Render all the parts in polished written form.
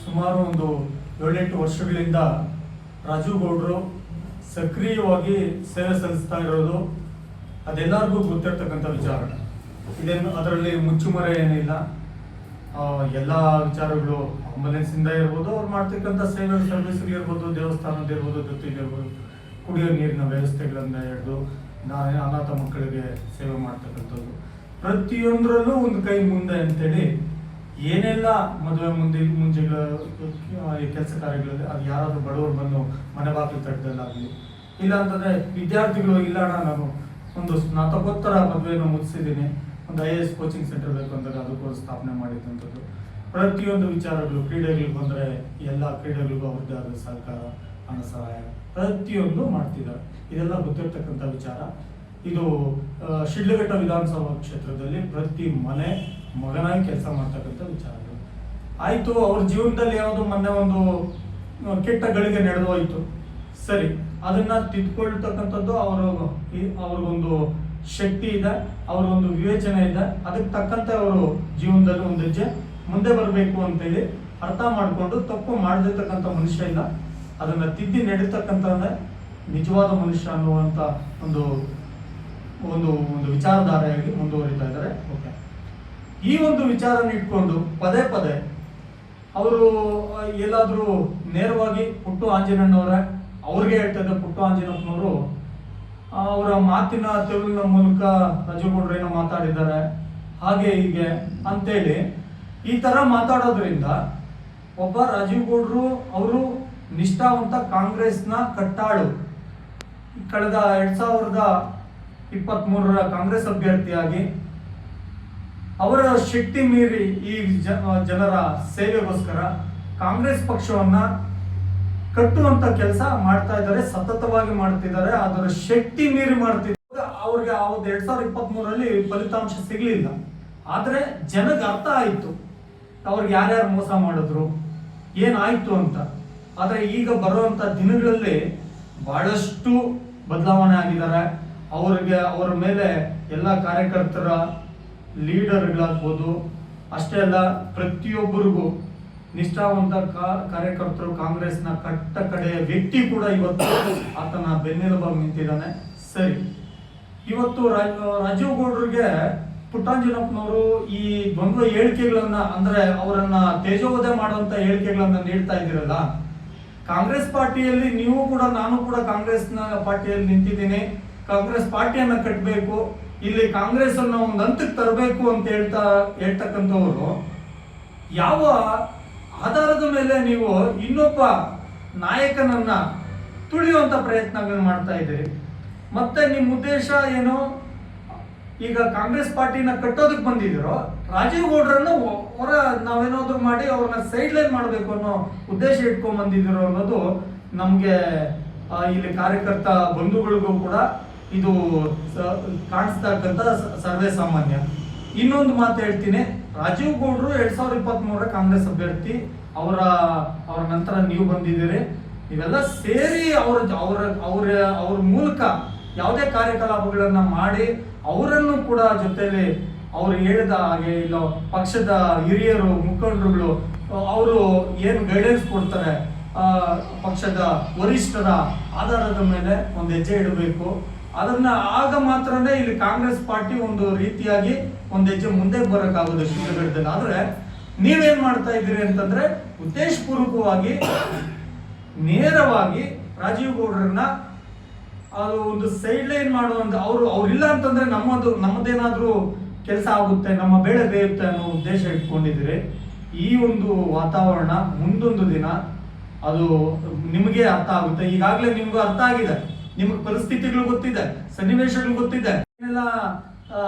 ಸುಮಾರು ಒಂದು 7-8 ವರ್ಷಗಳಿಂದ ರಾಜೀವ್ ಗೌಡರು ಸಕ್ರಿಯವಾಗಿ ಸೇವೆ ಸಲ್ಲಿಸ್ತಾ ಇರೋದು ಅದೆಲ್ಲರಿಗೂ ಗೊತ್ತಿರ್ತಕ್ಕಂಥ ವಿಚಾರ. ಇದೇನು ಅದರಲ್ಲಿ ಮುಚ್ಚುಮರೆ ಏನಿಲ್ಲ. ಎಲ್ಲ ವಿಚಾರಗಳು ಆಂಬುಲೆನ್ಸಿಂದ ಇರ್ಬೋದು, ಅವ್ರು ಮಾಡ್ತಕ್ಕಂಥ ಸೇವೆ ಸರ್ವಿಸ್ಗೆ ಇರ್ಬೋದು, ದೇವಸ್ಥಾನದ ಇರ್ಬೋದು, ಜೊತೆಗಿರ್ಬೋದು, ಕುಡಿಯೋ ನೀರಿನ ವ್ಯವಸ್ಥೆಗಳನ್ನ ಹಿಡಿದು ಅನಾಥ ಮಕ್ಕಳಿಗೆ ಸೇವೆ ಮಾಡ್ತಕ್ಕಂಥದ್ದು, ಪ್ರತಿಯೊಂದರಲ್ಲೂ ಒಂದು ಕೈ ಮುಂದೆ ಅಂತೇಳಿ ಏನೆಲ್ಲ ಮದುವೆ ಮುಂಜೆಗಳ ಕೆಲಸ ಕಾರ್ಯಗಳಲ್ಲಿ ಅದು ಯಾರಾದರೂ ಬಡವರು ಬಂದು ಮನೆ ಬಾಗಿಲು ತಟ್ಟದಲ್ಲಾಗಲಿ, ಇಲ್ಲ ಅಂತಂದರೆ ವಿದ್ಯಾರ್ಥಿಗಳು ಇಲ್ಲ ಅಣ್ಣ ನಾನು ಒಂದು ಸ್ನಾತಕೋತ್ತರ ಮದುವೆಯನ್ನು ಮುಗಿಸಿದ್ದೀನಿ, ಒಂದು IAS ಕೋಚಿಂಗ್ ಸೆಂಟರ್ ಬೇಕು ಅಂದಾಗ ಅದಕ್ಕೂ ಸ್ಥಾಪನೆ ಮಾಡಿದಂಥದ್ದು. ಪ್ರತಿಯೊಂದು ವಿಚಾರಗಳು ಕ್ರೀಡೆಗಳಿಗೆ ಬಂದರೆ ಎಲ್ಲ ಕ್ರೀಡೆಗಳಿಗೂ ಅವ್ರದ್ದೇ ಆದ ಸಹಕಾರ, ಹಣ ಸಹಾಯ ಪ್ರತಿಯೊಂದು ಮಾಡ್ತಿದ್ದಾರೆ. ಇದೆಲ್ಲ ಗೊತ್ತಿರ್ತಕ್ಕಂಥ ವಿಚಾರ. ಇದು ಶಿಡ್ಲಘಟ್ಟ ವಿಧಾನಸಭಾ ಕ್ಷೇತ್ರದಲ್ಲಿ ಪ್ರತಿ ಮನೆ ಮಗನಾಗಿ ಕೆಲಸ ಮಾಡ್ತಕ್ಕಂಥ ವಿಚಾರಗಳು. ಆಯಿತು, ಅವ್ರ ಜೀವನದಲ್ಲಿ ಯಾವುದೋ ಮೊನ್ನೆ ಒಂದು ಕೆಟ್ಟ ಗಳಿಗೆ ನಡೆದು ಹೋಯಿತು, ಸರಿ, ಅದನ್ನ ತಿದ್ಕೊಳ್ತಕ್ಕಂಥದ್ದು ಅವ್ರಿಗೊಂದು ಶಕ್ತಿ ಇದೆ, ಅವ್ರಿಗೊಂದು ವಿವೇಚನೆ ಇದೆ. ಅದಕ್ಕೆ ತಕ್ಕಂತೆ ಅವರು ಜೀವನದಲ್ಲಿ ಒಂದು ಹೆಜ್ಜೆ ಮುಂದೆ ಬರಬೇಕು ಅಂತೇಳಿ ಅರ್ಥ ಮಾಡಿಕೊಂಡು ತಪ್ಪು ಮಾಡದಿರ್ತಕ್ಕಂಥ ಮನುಷ್ಯ ಇಲ್ಲ, ಅದನ್ನ ತಿದ್ದಿ ನಡೀತಕ್ಕಂಥ ನಿಜವಾದ ಮನುಷ್ಯ ಅನ್ನುವಂಥ ಒಂದು ಒಂದು ಒಂದು ವಿಚಾರಧಾರೆಯಾಗಿ ಮುಂದುವರಿತಾ ಇದ್ದಾರೆ. ಓಕೆ, ಈ ಒಂದು ವಿಚಾರನ ಇಟ್ಕೊಂಡು ಪದೇ ಪದೇ ಅವರು ಎಲ್ಲಾದರೂ ನೇರವಾಗಿ ಪುಟ್ಟು ಆಂಜನೇಯನವರ ಅವ್ರಿಗೆ ಹೇಳ್ತಾರೆ, ಪುಟ್ಟು ಆಂಜನೇಯನವರು ಅವರ ಮಾತಿನ ತೆಲುಗಿನ ಮೂಲಕ ರಾಜೀವ್ ಗೌಡ್ರು ಏನೋ ಮಾತಾಡಿದ್ದಾರೆ ಹಾಗೆ ಹೀಗೆ ಅಂತೇಳಿ ಈ ತರ ಮಾತಾಡೋದ್ರಿಂದ ಒಬ್ಬ ರಾಜೀವ್ ಗೌಡ್ರು ಅವರು ನಿಷ್ಠಾವಂತ ಕಾಂಗ್ರೆಸ್ನ ಕಟ್ಟಾಳು, ಕಳೆದ 2023 ಕಾಂಗ್ರೆಸ್ ಅಭ್ಯರ್ಥಿಯಾಗಿ ಅವರ ಶಕ್ತಿ ಮೀರಿ ಈ ಜನರ ಸೇವೆಗೋಸ್ಕರ ಕಾಂಗ್ರೆಸ್ ಪಕ್ಷವನ್ನ ಕಟ್ಟುವಂತ ಕೆಲಸ ಮಾಡ್ತಾ ಇದ್ದಾರೆ, ಸತತವಾಗಿ ಮಾಡ್ತಿದ್ದಾರೆ. ಅದರ ಶಕ್ತಿ ಮೀರಿ ಮಾಡ್ತಿದ್ದಾರೆ. ಅವ್ರಿಗೆ 2023 ಫಲಿತಾಂಶ ಸಿಗ್ಲಿಲ್ಲ, ಆದ್ರೆ ಜನಕ್ಕೆ ಅರ್ಥ ಆಯ್ತು ಅವ್ರಿಗೆ ಯಾರ್ಯಾರು ಮೋಸ ಮಾಡಿದ್ರು ಏನಾಯ್ತು ಅಂತ. ಆದ್ರೆ ಈಗ ಬರುವಂತ ದಿನಗಳಲ್ಲಿ ಬಹಳಷ್ಟು ಬದಲಾವಣೆ ಆಗಿದ್ದಾರೆ. ಅವರ ಮೇಲೆ ಎಲ್ಲ ಕಾರ್ಯಕರ್ತರ ಲೀಡರ್ಗಳಾಗ್ಬೋದು, ಅಷ್ಟೇ ಅಲ್ಲ ಪ್ರತಿಯೊಬ್ಬರಿಗೂ ನಿಷ್ಠಾವಂತ ಕಾರ್ಯಕರ್ತರು, ಕಾಂಗ್ರೆಸ್ನ ಕಟ್ಟ ಕಡೆಯ ವ್ಯಕ್ತಿ ಕೂಡ ಇವತ್ತು ಆತನ ಬೆನ್ನೆಲುಬಾಗಿ ನಿಂತಿದ್ದಾನೆ. ಸರಿ, ಇವತ್ತು ರಾಜೀವ್ ಗೌಡ್ರಿಗೆ ಪುಟ್ಟಾಂಜನಪ್ಪನವರು ಈ ದ್ವಂದ್ವ ಹೇಳಿಕೆಗಳನ್ನ, ಅಂದ್ರೆ ಅವರನ್ನ ತೇಜೋವಧೆ ಮಾಡುವಂತ ಹೇಳಿಕೆಗಳನ್ನ ನೀಡ್ತಾ ಇದ್ದೀರಲ್ಲ, ಕಾಂಗ್ರೆಸ್ ಪಾರ್ಟಿಯಲ್ಲಿ ನೀವು ಕೂಡ, ನಾನು ಕೂಡ ಕಾಂಗ್ರೆಸ್ನ ಪಾರ್ಟಿಯಲ್ಲಿ ನಿಂತಿದ್ದೀನಿ, ಕಾಂಗ್ರೆಸ್ ಪಾರ್ಟಿಯನ್ನ ಕಟ್ಟಬೇಕು, ಇಲ್ಲಿ ಕಾಂಗ್ರೆಸ್ ಅನ್ನ ಒಂದು ಹಂತಕ್ಕೆ ತರಬೇಕು ಅಂತ ಹೇಳ್ತಕ್ಕಂಥವ್ರು ಯಾವ ಆಧಾರದ ಮೇಲೆ ನೀವು ಇನ್ನೊಬ್ಬ ನಾಯಕನನ್ನ ತುಳಿಯುವಂತ ಪ್ರಯತ್ನಗಳನ್ನ ಮಾಡ್ತಾ ಇದ್ದೀರಿ? ಮತ್ತೆ ನಿಮ್ಮ ಉದ್ದೇಶ ಏನು? ಈಗ ಕಾಂಗ್ರೆಸ್ ಪಾರ್ಟಿನ ಕಟ್ಟೋದಕ್ಕೆ ಬಂದಿದ್ದೀರೋ, ರಾಜೀವ್ ಗೌಡ್ರನ್ನ ನಾವೇನಾದ್ರೂ ಮಾಡಿ ಅವ್ರನ್ನ ಸೈಡ್ ಲೈನ್ ಮಾಡಬೇಕು ಅನ್ನೋ ಉದ್ದೇಶ ಇಟ್ಕೊಂಡ್ ಬಂದಿದ್ದೀರೋ ಅನ್ನೋದು ನಮ್ಗೆ ಇಲ್ಲಿ ಕಾರ್ಯಕರ್ತ ಬಂಧುಗಳಿಗೂ ಕೂಡ ಇದು ಕಾಣಿಸ್ತಕ್ಕಂಥ ಸರ್ವೇ ಸಾಮಾನ್ಯ. ಇನ್ನೊಂದು ಮಾತು ಹೇಳ್ತೀನಿ, ರಾಜೀವ್ ಗೌಡ್ರು 2023 ಕಾಂಗ್ರೆಸ್ ಅಭ್ಯರ್ಥಿ, ಅವರ ನಂತರ ನೀವು ಬಂದಿದ್ದೀರಿ, ನೀವೆಲ್ಲ ಸೇರಿ ಅವ್ರ ಮೂಲಕ ಯಾವುದೇ ಕಾರ್ಯಕಲಾಪಗಳನ್ನ ಮಾಡಿ ಅವರನ್ನು ಕೂಡ ಜೊತೆಲಿ ಅವ್ರು ಹೇಳಿದ ಹಾಗೆ ಇಲ್ಲ ಪಕ್ಷದ ಹಿರಿಯರು ಮುಖಂಡರುಗಳು ಅವರು ಏನು ಗೈಡೆನ್ಸ್ ಕೊಡ್ತಾರೆ ಪಕ್ಷದ ವರಿಷ್ಠರ ಆಧಾರದ ಮೇಲೆ ಒಂದು ಹೆಜ್ಜೆ ಇಡಬೇಕು. ಅದನ್ನ ಆಗ ಮಾತ್ರನೇ ಇಲ್ಲಿ ಕಾಂಗ್ರೆಸ್ ಪಾರ್ಟಿ ಒಂದು ರೀತಿಯಾಗಿ ಒಂದು ಹೆಜ್ಜೆ ಮುಂದೆ ಬರಕ್ಕಾಗೋದು ಶಿಡ್ಲಘಟ್ಟದಲ್ಲಿ. ಆದ್ರೆ ನೀವೇನ್ ಮಾಡ್ತಾ ಇದ್ದೀರಿ ಅಂತಂದ್ರೆ ಉದ್ದೇಶಪೂರ್ವಕವಾಗಿ ನೇರವಾಗಿ ರಾಜೀವ್ ಗೌಡ್ರನ್ನ ಅದು ಒಂದು ಸೈಡ್ ಲೈನ್ ಮಾಡುವಂತ, ಅವ್ರಿಲ್ಲ ಅಂತಂದ್ರೆ ನಮ್ಮದೇನಾದ್ರೂ ಕೆಲಸ ಆಗುತ್ತೆ, ನಮ್ಮ ಬೇಳೆ ಬೇಯುತ್ತೆ ಅನ್ನೋ ಉದ್ದೇಶ ಇಟ್ಕೊಂಡಿದ್ದೀರಿ. ಈ ಒಂದು ವಾತಾವರಣ ಮುಂದೊಂದು ದಿನ ಅದು ನಿಮಗೆ ಅರ್ಥ ಆಗುತ್ತೆ. ಈಗಾಗಲೇ ನಿಮ್ಗೂ ಅರ್ಥ ಆಗಿದೆ, ನಿಮ್ಗೆ ಪರಿಸ್ಥಿತಿಗಳು ಗೊತ್ತಿದೆ, ಸನ್ನಿವೇಶಗಳು ಗೊತ್ತಿದೆ, ಏನೆಲ್ಲ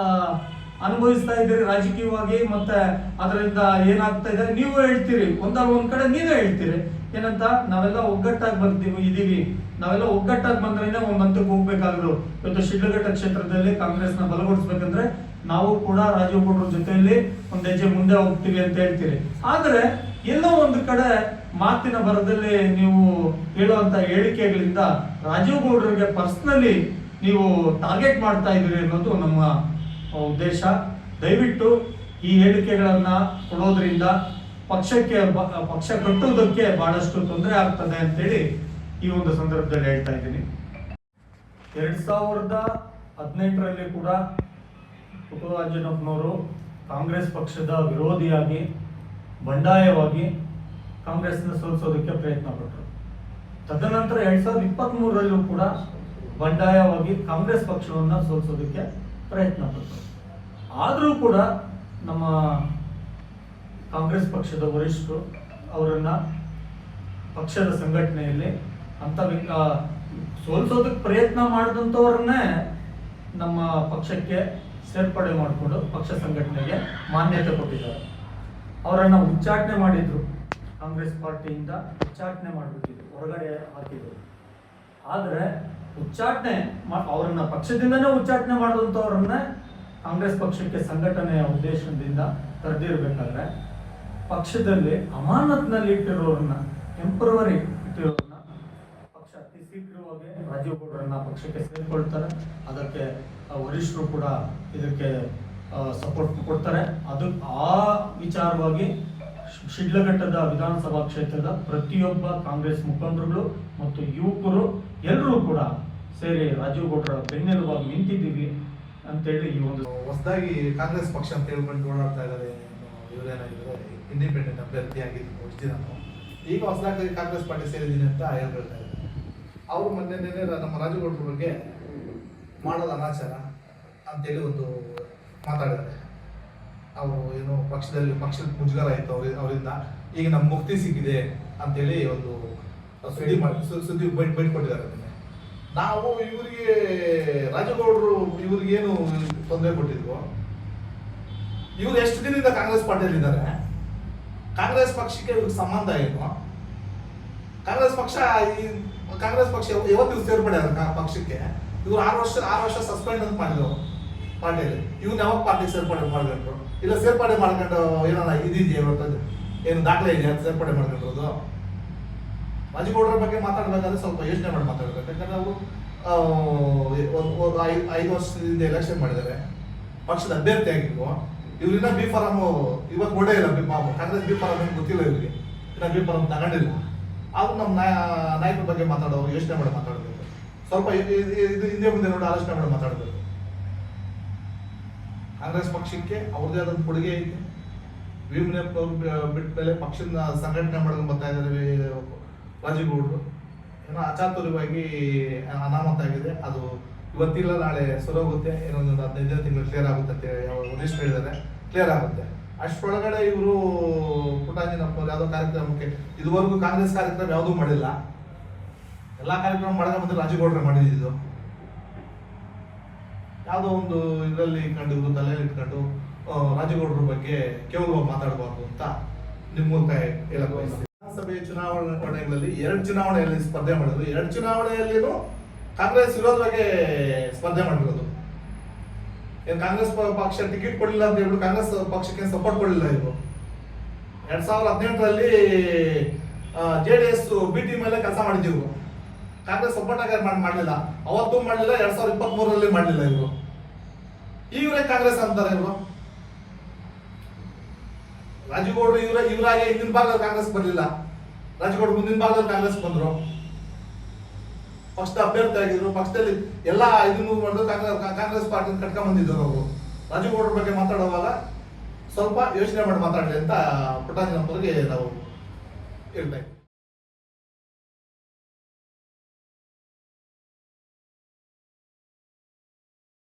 ಅನುಭವಿಸ್ತಾ ಇದ್ದೀರಿ ರಾಜಕೀಯವಾಗಿ, ಮತ್ತೆ ಅದರಿಂದ ಏನಾಗ್ತಾ ಇದೆ ನೀವು ಹೇಳ್ತೀರಿ, ಒಂದ್ ಕಡೆ ನೀವೇ ಹೇಳ್ತೀರಿ ಏನಂತ, ನಾವೆಲ್ಲ ಒಗ್ಗಟ್ಟಾಗಿ ಇದೀವಿ, ನಾವೆಲ್ಲ ಒಗ್ಗಟ್ಟಾಗಿ ಬಂದ್ರೇನೆ ಒಂದ್ ಹಂತಕ್ಕೆ ಹೋಗ್ಬೇಕಾದ್ರು. ಇವತ್ತು ಶಿಡ್ಲಘಟ್ಟ ಕ್ಷೇತ್ರದಲ್ಲಿ ಕಾಂಗ್ರೆಸ್ನ ಬಲಗೊಳಿಸ್ಬೇಕಂದ್ರೆ ನಾವು ಕೂಡ ರಾಜೀವ್ ಗೌಡ್ರ ಜೊತೆಯಲ್ಲಿ ಒಂದ್ ಹೆಜ್ಜೆ ಮುಂದೆ ಹೋಗ್ತೀವಿ ಅಂತ ಹೇಳ್ತೀರಿ. ಆದ್ರೆ ಎಲ್ಲೋ ಒಂದು ಕಡೆ ಮಾತಿನ ಬರದಲ್ಲಿ ನೀವು ಹೇಳುವಂತ ಹೇಳಿಕೆಗಳಿಂದ ರಾಜೀವ್ ಗೌಡ್ರಿಗೆ ಪರ್ಸನಲಿ ನೀವು ಟಾರ್ಗೆಟ್ ಮಾಡ್ತಾ ಇದ್ದೀರಿ ಅನ್ನೋದು ನಮ್ಮ ಉದ್ದೇಶ. ದಯವಿಟ್ಟು ಈ ಹೇಳಿಕೆಗಳನ್ನ ಕೊಡೋದ್ರಿಂದ ಪಕ್ಷ ಕಟ್ಟುವುದಕ್ಕೆ ಬಹಳಷ್ಟು ತೊಂದರೆ ಆಗ್ತದೆ ಅಂತೇಳಿ ಈ ಒಂದು ಸಂದರ್ಭದಲ್ಲಿ ಹೇಳ್ತಾ ಇದ್ದೀನಿ. 2018ರಲ್ಲಿ ಕೂಡ ಪುಟ್ಟರಾಜನಪ್ಪನವರು ಕಾಂಗ್ರೆಸ್ ಪಕ್ಷದ ವಿರೋಧಿಯಾಗಿ ಬಂಡಾಯವಾಗಿ ಕಾಂಗ್ರೆಸ್ನ ಸೋಲಿಸೋದಕ್ಕೆ ಪ್ರಯತ್ನ ಪಟ್ಟರು. ತದನಂತರ 2023ರಲ್ಲೂ ಕೂಡ ಬಂಡಾಯವಾಗಿ ಕಾಂಗ್ರೆಸ್ ಪಕ್ಷವನ್ನು ಸೋಲಿಸೋದಕ್ಕೆ ಪ್ರಯತ್ನ ಪಟ್ಟರು. ಆದರೂ ಕೂಡ ನಮ್ಮ ಕಾಂಗ್ರೆಸ್ ಪಕ್ಷದ ವರಿಷ್ಠರು ಅವರನ್ನ ಪಕ್ಷದ ಸಂಘಟನೆಯಲ್ಲಿ ಅಂತ ಸೋಲಿಸೋದಕ್ಕೆ ಪ್ರಯತ್ನ ಮಾಡಿದಂಥವ್ರನ್ನೇ ನಮ್ಮ ಪಕ್ಷಕ್ಕೆ ಸೇರ್ಪಡೆ ಮಾಡಿಕೊಂಡು ಪಕ್ಷ ಸಂಘಟನೆಗೆ ಮಾನ್ಯತೆ ಕೊಟ್ಟಿದ್ದಾರೆ. ಅವರನ್ನು ಉಚ್ಚಾಟನೆ ಮಾಡಿದ್ರು, ಕಾಂಗ್ರೆಸ್ ಪಾರ್ಟಿಯಿಂದ ಉಚ್ಚಾಟನೆ ಮಾಡಿಬಿಟ್ಟಿದ್ರು, ಹೊರಗಡೆ ಹಾಕಿದ್ರು. ಆದರೆ ಉಚ್ಚಾಟನೆ ಅವರನ್ನ ಪಕ್ಷದಿಂದನೇ ಉಚ್ಚಾಟನೆ ಮಾಡಿದಂಥವ್ರನ್ನೇ ಕಾಂಗ್ರೆಸ್ ಪಕ್ಷಕ್ಕೆ ಸಂಘಟನೆಯ ಉದ್ದೇಶದಿಂದ ಕರೆದಿರ್ಬೇಕಾದ್ರೆ ಪಕ್ಷದಲ್ಲಿ ಅಮಾನತ್ನಲ್ಲಿ ಇಟ್ಟಿರೋರನ್ನ, ಟೆಂಪರವರಿ ಇಟ್ಟಿರೋರನ್ನ ಪಕ್ಷ ಅತಿ ಶೀಘ್ರವಾಗಿ ರಾಜೀವ್ ಗೌಡ್ರನ್ನ ಪಕ್ಷಕ್ಕೆ ಸೇರಿಕೊಳ್ತಾರೆ. ಅದಕ್ಕೆ ವರಿಷ್ಠರು ಕೂಡ ಇದಕ್ಕೆ ಸಪೋರ್ಟ್ ಕೊಡ್ತಾರೆ. ಅದು ಆ ವಿಚಾರವಾಗಿ ಶಿಡ್ಲಘಟ್ಟದ ವಿಧಾನಸಭಾ ಕ್ಷೇತ್ರದ ಪ್ರತಿಯೊಬ್ಬ ಕಾಂಗ್ರೆಸ್ ಮುಖಂಡರುಗಳು ಮತ್ತು ಯುವಕರು ಎಲ್ಲರೂ ಕೂಡ ಸೇರಿ ರಾಜೀವ್ ಗೌಡ್ರ ಬೆನ್ನೆಲುಬಾಗಿ ನಿಂತಿದ್ದೀವಿ ಅಂತೇಳಿ ಈ ಒಂದು ಹೊಸದಾಗಿ ಕಾಂಗ್ರೆಸ್ ಪಕ್ಷ ಅಂತ ಹೇಳ್ಕೊಂಡು ಓಡಾಡ್ತಾ ಇದ್ದಾರೆ. ಇವರೇನಾಗಿದ್ದಾರೆ ಇಂಡಿಪೆಂಡೆಂಟ್ ಅಭ್ಯರ್ಥಿಯಾಗಿ ನಾನು ಈಗ ಹೊಸದಾಗಿ ಕಾಂಗ್ರೆಸ್ ಪಾರ್ಟಿ ಸೇರಿದ್ದೀನಿ ಅಂತ ಹೇಳ್ತಾ ಇದ್ದಾರೆ. ಅವರು ಮೊನ್ನೆ ನಮ್ಮ ರಾಜೀವ್ ಗೌಡ್ರ ಬಗ್ಗೆ ಮಾಡೋದು ಅನಾಚಾರ ಅಂತೇಳಿ ಒಂದು ಮಾತಾಡಿದ್ದಾರೆ. ಅವರು ಏನು ಪಕ್ಷದ ಮುಜುಗರ ಆಯಿತು ಅವರಿಂದ, ಈಗ ನಮ್ಮ ಮುಕ್ತಿ ಸಿಕ್ಕಿದೆ ಅಂತೇಳಿ ಒಂದು ಸುದ್ದಿ ಬೈಟ್ಕೊಟ್ಟಿದ್ದಾರೆ. ನಾವು ಇವರಿಗೆ ರಾಜಗೌಡರು ಇವ್ರಿಗೇನು ತೊಂದರೆ ಕೊಟ್ಟಿದ್ವು, ಇವ್ರು ಎಷ್ಟು ದಿನದಿಂದ ಕಾಂಗ್ರೆಸ್ ಪಾರ್ಟಿಯಲ್ಲಿ ಇದ್ದಾರೆ, ಕಾಂಗ್ರೆಸ್ ಪಕ್ಷಕ್ಕೆ ಇವ್ರಿಗೆ ಸಂಬಂಧ ಏನು, ಕಾಂಗ್ರೆಸ್ ಪಕ್ಷ ಯಾವತ್ತು ಸೇರ್ಪಡೆ ಪಕ್ಷಕ್ಕೆ ಇವ್ರು 6 ವರ್ಷ ಸಸ್ಪೆಂಡ್ ಅಂತ ಮಾಡಿದ್ರು ಪಾರ್ಟಿಯಲ್ಲಿ. ಇವ್ನ ಯಾವಾಗ ಪಾರ್ಟಿಗೆ ಸೇರ್ಪಡೆ ಮಾಡ್ಕೊಂಡ್ರು, ಇಲ್ಲ ಸೇರ್ಪಡೆ ಮಾಡ್ಕೊಂಡು ಏನಾರ ಇದೆಯಾ ಏನು ದಾಖಲೆ ಇದೆಯಾ ಅಂತ ಸೇರ್ಪಡೆ ಮಾಡ್ಕೊಂಡಿರೋದು. ರಾಜಗೌಡರ ಬಗ್ಗೆ ಮಾತಾಡ್ಬೇಕಾದ್ರೆ ಸ್ವಲ್ಪ ಯೋಚನೆ ಮಾಡಿ ಮಾತಾಡ್ಬೇಕು. ಯಾಕಂದ್ರೆ ಅವರು 5 ವರ್ಷದಿಂದ ಎಲೆಕ್ಷನ್ ಮಾಡಿದ್ದಾರೆ, ಪಕ್ಷದ ಅಭ್ಯರ್ಥಿ ಆಗಿದ್ವು. ಇವ್ರಿನ್ನ ಬಿ ಫಾರಮ್ ಇವತ್ತು ಕೊಡೇ ಇಲ್ಲ, ಕಾಂಗ್ರೆಸ್ ಬಿ ಫಾರಮ್ ಏನು ಗೊತ್ತಿಲ್ಲ ಇವ್ರಿಗೆ, ಇನ್ನ ಬಿ ಫಾರಮ್ ತಗೊಂಡಿಲ್ಲ. ಆದ್ರೂ ನಮ್ಮ ನಾಯಕರ ಬಗ್ಗೆ ಮಾತಾಡೋರು ಯೋಚನೆ ಮಾಡಿ ಮಾತಾಡಬೇಕು. ಸ್ವಲ್ಪ ಇದು ಹಿಂದೆ ಮುಂದೆ ನೋಡಿ ಆಲೋಚನೆ ಮಾಡಿ ಮಾತಾಡಬೇಕು. ಕಾಂಗ್ರೆಸ್ ಪಕ್ಷಕ್ಕೆ ಅವ್ರದೇ ಆದಂಥ ಕೊಡುಗೆ ಐತೆ. ವೀರಪ್ಪನವ್ರು ಬಿಟ್ಟ ಮೇಲೆ ಪಕ್ಷದ ಸಂಘಟನೆ ಮಾಡ್ಕೊಂಡು ಬರ್ತಾ ಇದ್ದಾರೆ ರಾಜೀವ್ ಗೌಡ್ರು. ಏನೋ ಅಚಾತುರ್ಯವಾಗಿ ಅನಾಮತ ಆಗಿದೆ. ಅದು ಇವತ್ತಿಲ್ಲ ನಾಳೆ ಸರೋಗುತ್ತೆ, ಏನೊಂದು 15 ತಿಂಗಳು ಕ್ಲಿಯರ್ ಆಗುತ್ತೆ ಅಂತ ವರಿಷ್ಠ ಹೇಳಿದ್ದಾರೆ, ಕ್ಲಿಯರ್ ಆಗುತ್ತೆ. ಅಷ್ಟರೊಳಗಡೆ ಇವರು ಪುಟ್ಟರಾಜನಪ್ಪನವ್ರು ಯಾವುದೋ ಕಾರ್ಯಕ್ರಮಕ್ಕೆ ಇದುವರೆಗೂ ಕಾಂಗ್ರೆಸ್ ಕಾರ್ಯಕ್ರಮ ಯಾವುದೂ ಮಾಡಿಲ್ಲ. ಎಲ್ಲ ಕಾರ್ಯಕ್ರಮ ಮಾಡಿದ ಮತ್ತೆ ರಾಜೀವ್ ಗೌಡ್ರೆ ಮಾಡಿದ್ದು. ಯಾವುದೋ ಒಂದು ಇದರಲ್ಲಿ ಇಟ್ಕೊಂಡು ತಲೆಯಲ್ಲಿ ಇಟ್ಕೊಂಡು ರಾಜೀವ್ ಗೌಡ್ರ ಬಗ್ಗೆ ಕೇವಲ ಮಾತಾಡಬಾರ್ದು ಅಂತ ನಿಮ್ಮ ಮೂಲಕ ಹೇಳಕ್ ಬಯಸ್ತೀನಿ. ವಿಧಾನಸಭೆ ಚುನಾವಣೆಗಳಲ್ಲಿ 2 ಚುನಾವಣೆಯಲ್ಲಿ ಸ್ಪರ್ಧೆ ಮಾಡಿದ್ರು. 2 ಚುನಾವಣೆಯಲ್ಲಿನೂ ಕಾಂಗ್ರೆಸ್ ವಿರೋಧವಾಗಿ ಸ್ಪರ್ಧೆ ಮಾಡಿರೋದು. ಏನು ಕಾಂಗ್ರೆಸ್ ಪಕ್ಷ ಟಿಕೆಟ್ ಕೊಡಲಿಲ್ಲ ಅಂತ ಹೇಳ್ಬಿಟ್ಟು ಕಾಂಗ್ರೆಸ್ ಪಕ್ಷಕ್ಕೆ ಸಪೋರ್ಟ್ ಕೊಡಲಿಲ್ಲ ಇವರು. 2018ರಲ್ಲಿ JDS BT ಮೇಲೆ ಕೆಲಸ ಮಾಡಿದ್ದೀವಿ. ಕಾಂಗ್ರೆಸ್ ಸಪೋರ್ಟ್ ಆಗಿ ಮಾಡಲಿಲ್ಲ, ಅವತ್ತೂ ಮಾಡಲಿಲ್ಲ, 2023ರಲ್ಲಿ ಮಾಡಲಿಲ್ಲ ಇವರು. ಇವರೇ ಕಾಂಗ್ರೆಸ್ ಅಂತಾರೆ ಇವರು. ರಾಜೀವ್ ಗೌಡ್ರು ಇವರಾಗೆ ಹಿಂದಿನ ಭಾಗದಲ್ಲಿ ಕಾಂಗ್ರೆಸ್ ಬರಲಿಲ್ಲ, ರಾಜೀವ್ ಗೌಡ್ರು ಮುಂದಿನ ಭಾಗದಲ್ಲಿ ಕಾಂಗ್ರೆಸ್ ಬಂದ್ರು, ಪಕ್ಷದ ಅಭ್ಯರ್ಥಿ ಆಗಿದ್ರು. ಪಕ್ಷದಲ್ಲಿ ಎಲ್ಲ ಇದನ್ನು ಮಾಡಿದ್ರು, ಕಾಂಗ್ರೆಸ್ ಪಾರ್ಟಿ ಕಟ್ಕೊಂಡ್ ಬಂದಿದ್ರು ಅವರು. ರಾಜೀವ್ ಗೌಡ್ರ ಬಗ್ಗೆ ಮಾತಾಡುವಾಗ ಸ್ವಲ್ಪ ಯೋಚನೆ ಮಾಡಿ ಮಾತಾಡಲಿ ಅಂತ ಪುಟ್ಟರಾಜನಪ್ಪರಿಗೆ ನಾವು ಹೇಳ್ತಾ ಇದ್ದೀವಿ.